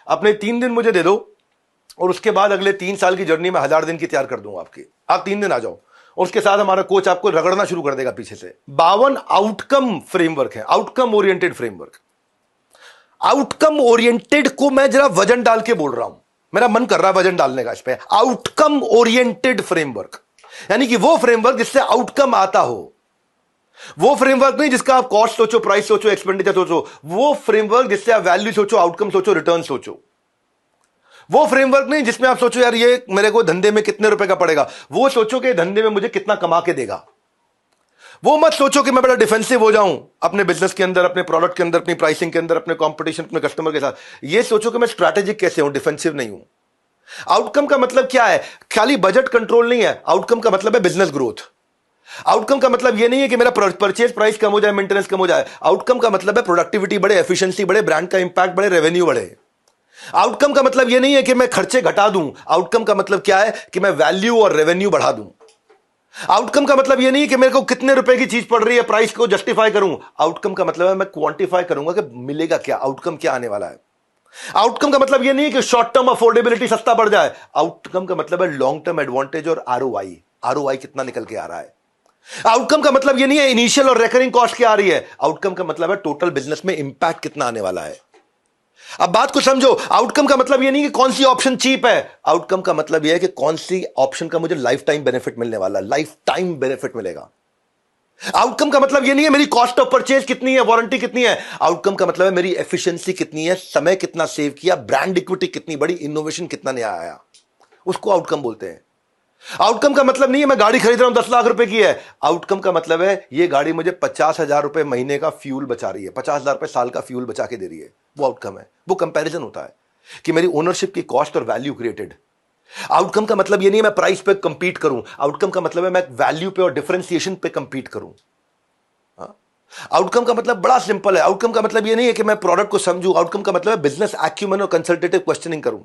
अपने 3 दिन मुझे दे दो और उसके बाद अगले 3 साल की जर्नी में 1000 दिन की तैयार कर दूंगा आपकी। आप 3 दिन आ जाओ, उसके साथ हमारा कोच आपको रगड़ना शुरू कर देगा पीछे से। 52 आउटकम फ्रेमवर्क है, outcome oriented framework. Outcome oriented को मैं जरा वजन डाल के बोल रहा हूं, मेरा मन कर रहा है वजन डालने का इस पे। आउटकम ओरिएंटेड फ्रेमवर्क यानी कि वो फ्रेमवर्क जिससे आउटकम आता हो, वो फ्रेमवर्क नहीं जिसका आप कॉस्ट सोचो, प्राइस सोचो, एक्सपेंडिचर सोचो, वो फ्रेमवर्क जिससे आप वैल्यू सोचो, आउटकम सोचो, रिटर्न सोचो। वो फ्रेमवर्क नहीं जिसमें आप सोचो यार ये मेरे को धंधे में कितने रुपए का पड़ेगा, वो सोचो कि धंधे में मुझे कितना कमा के देगा। वो मत सोचो कि मैं बड़ा डिफेंसिव हो जाऊं अपने बिजनेस के अंदर, अपने प्रोडक्ट के अंदर, अपनी प्राइसिंग के अंदर, अपने कंपटीशन, अपने कस्टमर के साथ। ये सोचो कि मैं स्ट्रैटेजिक कैसे हूं, डिफेंसिव नहीं हूं। आउटकम का मतलब क्या है? खाली बजट कंट्रोल नहीं है। आउटकम का मतलब है बिजनेस ग्रोथ। आउटकम का मतलब यह नहीं है कि मेरा परचेज प्राइस कम हो जाए, मेंटेनेंस कम हो जाए। आउटकम का मतलब है प्रोडक्टिविटी बढ़े, एफिशिएंसी बढ़े, ब्रांड का इंपैक्ट बढ़े, रेवेन्यू बढ़े। आउटकम का मतलब यह नहीं है कि मैं खर्चे घटा दूं। आउटकम का मतलब क्या है कि मैं वैल्यू और रेवेन्यू बढ़ा दूं। आउटकम का मतलब यह नहीं है कि मेरे को कितने रुपए की चीज पड़ रही है, प्राइस को जस्टिफाई करूं। आउटकम का मतलब है मैं क्वांटिफाई करूंगा कि मिलेगा क्या, आउटकम क्या आने वाला है। आउटकम का मतलब यह नहीं है कि शॉर्ट टर्म अफोर्डेबिलिटी सस्ता बढ़ जाए। आउटकम का मतलब है लॉन्ग टर्म एडवांटेज और आरओआई। आरओआई कितना निकल के आ रहा है। आउटकम का मतलब यह नहीं है इनिशियल और रेकरिंग कॉस्ट क्या आ रही है। आउटकम का मतलब है टोटल बिजनेस में इंपैक्ट कितना आने वाला है। अब बात को समझो। आउटकम का मतलब यह नहीं कि कौन सी ऑप्शन चीप है। आउटकम का मतलब यह है कि कौन सी ऑप्शन का मुझे लाइफ टाइम बेनिफिट मिलने वाला, लाइफ टाइम बेनिफिट मिलेगा। आउटकम का मतलब यह नहीं है मेरी कॉस्ट ऑफ परचेज कितनी है, वारंटी कितनी है। आउटकम का मतलब है मेरी एफिशिएंसी कितनी है, समय कितना सेव किया, ब्रांड इक्विटी कितनी बड़ी, इनोवेशन कितना नया आया, उसको आउटकम बोलते हैं। आउटकम का मतलब नहीं है मैं गाड़ी खरीद रहा हूं 10 लाख रुपए की है। आउटकम का मतलब है ये गाड़ी मुझे 50,000 रुपए महीने का फ्यूल बचा रही है, 50,000 रुपए साल का फ्यूल बचा के दे रही है। वो आउटकम है। वो कंपैरिजन होता है कि मेरी ओनरशिप की कॉस्ट और वैल्यू क्रिएटेड। आउटकम का मतलब ये नहीं है मैं प्राइस पे कंपीट करूं। आउटकम का मतलब है मैं वैल्यू पे और डिफरेंशिएशन पे कंपीट करूं। आउटकम का मतलब बड़ा सिंपल है। आउटकम का मतलब ये नहीं है कि मैं प्रोडक्ट को समझूं। आउटकम का मतलब है बिजनेस एक्यूमेन और कंसल्टेटिव क्वेश्चनिंग करूं।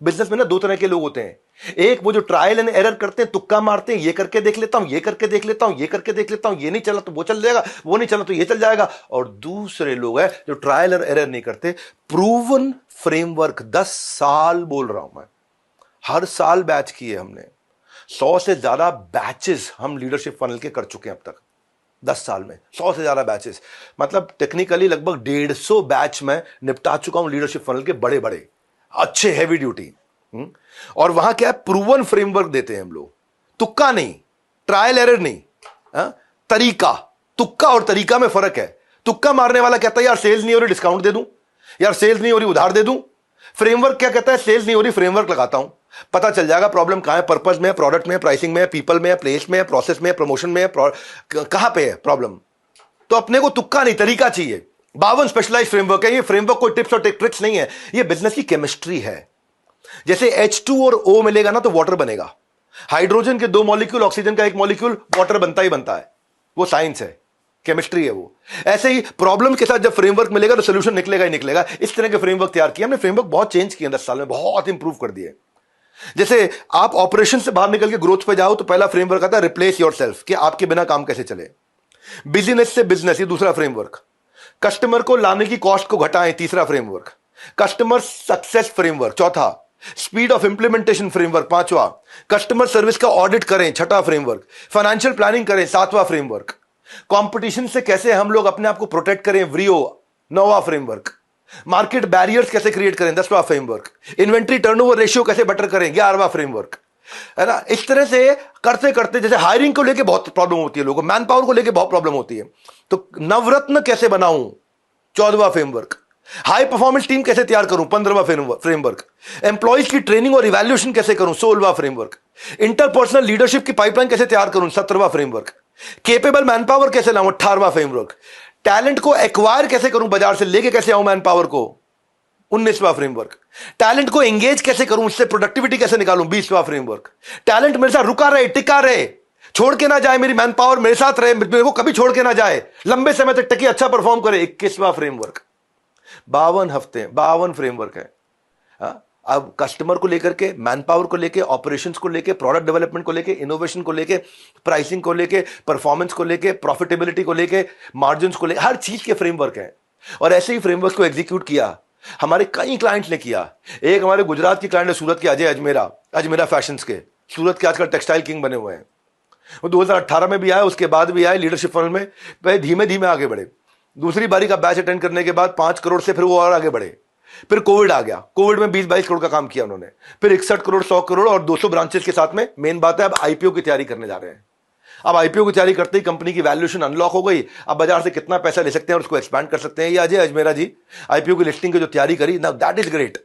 बिजनेस में ना 2 तरह के लोग होते हैं। एक वो जो ट्रायल एंड एरर करते हैं, तुक्का मारते हैं, ये करके देख लेता हूं, ये करके देख लेता हूं, ये करके देख लेता हूं, ये नहीं चला तो वो चल जाएगा, वो नहीं चला तो ये चल जाएगा। और दूसरे लोग हैं जो ट्रायल एंड एरर नहीं करते, प्रूवन फ्रेमवर्क। 10 साल बोल रहा हूं मैं, हर साल बैच किए हमने। 100 से ज्यादा बैचेस हम लीडरशिप फनल के कर चुके हैं अब तक 10 साल में। 100 से ज्यादा बैचेस, मतलब टेक्निकली लगभग 150 बैच में निपटा चुका हूं लीडरशिप फनल के, बड़े बड़े अच्छे हैवी ड्यूटी। और वहां क्या है, प्रूवन फ्रेमवर्क देते हैं हम लोग। तुक्का नहीं, ट्रायल एरर नहीं, तरीका। तुक्का और तरीका में फर्क है। तुक्का मारने वाला कहता है यार सेल्स नहीं हो रही, डिस्काउंट दे दूं, यार सेल्स नहीं हो रही, उधार दे दूं। फ्रेमवर्क क्या कहता है, सेल्स नहीं हो रही, फ्रेमवर्क लगाता हूं, पता चल जाएगा प्रॉब्लम कहां है, पर्पस में, प्रोडक्ट में, प्राइसिंग में, पीपल में, प्लेस में, प्रोसेस में, प्रमोशन में, कहां पे है प्रॉब्लम। तो अपने को तुक्का नहीं, तरीका चाहिए। 52 स्पेशलाइज्ड फ्रेमवर्क है। ये फ्रेमवर्क कोई टिप्स और ट्रिक्स नहीं है, ये बिजनेस की केमिस्ट्री है। जैसे H2 और O मिलेगा ना तो वाटर बनेगा। हाइड्रोजन के 2 मॉलिक्यूल, ऑक्सीजन का 1 मॉलिक्यूल, वाटर बनता ही बनता है। वो साइंस है, केमिस्ट्री है वो। ऐसे ही प्रॉब्लम के साथ जब फ्रेमवर्क मिलेगा तो सोल्यूशन निकलेगा ही निकलेगा। इस तरह के फ्रेमवर्क तैयार किए हमने। फ्रेमवर्क बहुत चेंज किए 10 साल में, बहुत इंप्रूव कर दिए। जैसे आप ऑपरेशन से बाहर निकल के ग्रोथ पे जाओ तो पहला फ्रेमवर्क आता है रिप्लेस योरसेल्फ, कि आपके बिना काम कैसे चले। बिजनेस से बिजनेस, ये दूसरा फ्रेमवर्क। कस्टमर को लाने की कॉस्ट को घटाएं, तीसरा फ्रेमवर्क। कस्टमर सक्सेस फ्रेमवर्क, चौथा। स्पीड ऑफ इंप्लीमेंटेशन फ्रेमवर्क, पांचवा। कस्टमर सर्विस का ऑडिट करें, छठा फ्रेमवर्क। फाइनेंशियल प्लानिंग करें, सातवां फ्रेमवर्क। कंपटीशन से कैसे हम लोग अपने आप को प्रोटेक्ट करें, व्रियो, नौवां फ्रेमवर्क। मार्केट बैरियर्स कैसे क्रिएट करें, 10वां फ्रेमवर्क। इन्वेंट्री टर्नओवर रेशियो कैसे बेटर करें, 11वां फ्रेमवर्क। है ना। इस तरह से करते करते, जैसे हायरिंग को लेके बहुत प्रॉब्लम होती है लोगों को, मैन पावर को लेके बहुत प्रॉब्लम होती है, तो नवरत्न कैसे बनाऊं, 14वां फ्रेमवर्क। हाई परफॉर्मेंस टीम कैसे तैयार करूं, 15वां फ्रेमवर्क। एम्प्लॉइज की ट्रेनिंग और इवैल्यूएशन कैसे करूं, 16वां फ्रेमवर्क। इंटरपर्सनल लीडरशिप की पाइपलाइन कैसे तैयार करूं, 17वां फ्रेमवर्क। केपेबल मैन पावर कैसे लाऊं, 18वां फ्रेमवर्क। टैलेंट को एक्वायर कैसे करूं, बाजार से लेके कैसे आऊं मैन पावर को, 19वां फ्रेमवर्क। टैलेंट को एंगेज कैसे करूं, उससे प्रोडक्टिविटी कैसे निकालूं, 20वां फ्रेमवर्क। टैलेंट मेरे साथ रुका रहे, टिका रहे, छोड़ के ना जाए, मेरी मैन पावर मेरे साथ रहे, मेरे को कभी छोड़ के ना जाए, लंबे समय तक टिके, अच्छा परफॉर्म करे, 21वां फ्रेमवर्क। 52 हफ्ते, 52 फ्रेमवर्क है। अब कस्टमर को लेकर के, मैन पावर को लेके, ऑपरेशंस को लेके, प्रोडक्ट डेवलपमेंट को लेके, इनोवेशन को लेके, प्राइसिंग को लेके, परफॉर्मेंस को लेके, प्रॉफिटेबिलिटी को लेके, मार्जिन्स को लेके, हर चीज के फ्रेमवर्क है। और ऐसे ही फ्रेमवर्क को एग्जीक्यूट किया हमारे कई क्लाइंट्स ने किया। एक हमारे गुजरात की क्लाइंट है, सूरत के अजय अजमेरा, अजमेरा फैशंस के, सूरत के आजकल टेक्सटाइल किंग बने हुए हैं। वो 2018 में भी आए, उसके बाद भी आए लीडरशिप फनल में, पहले धीमे धीमे आगे बढ़े। दूसरी बारी का बैच अटेंड करने के बाद 5 करोड़ से फिर वो और आगे बढ़े। फिर कोविड आ गया, कोविड में 20-22 करोड़ का काम किया उन्होंने, फिर 61 करोड़, 100 करोड़ और 200 ब्रांचेस के साथ में। मेन बात है अब आईपीओ की तैयारी करने जा रहे हैं। अब आईपीओ की तैयारी करते ही कंपनी की वैल्यूएशन अनलॉक हो गई। अब बाजार से कितना पैसा ले सकते हैं और उसको एक्सपैंड कर सकते हैं। ये अजय अजमेरा जी आईपीओ की लिस्टिंग की जो तैयारी करी, नाउ दैट इज ग्रेट।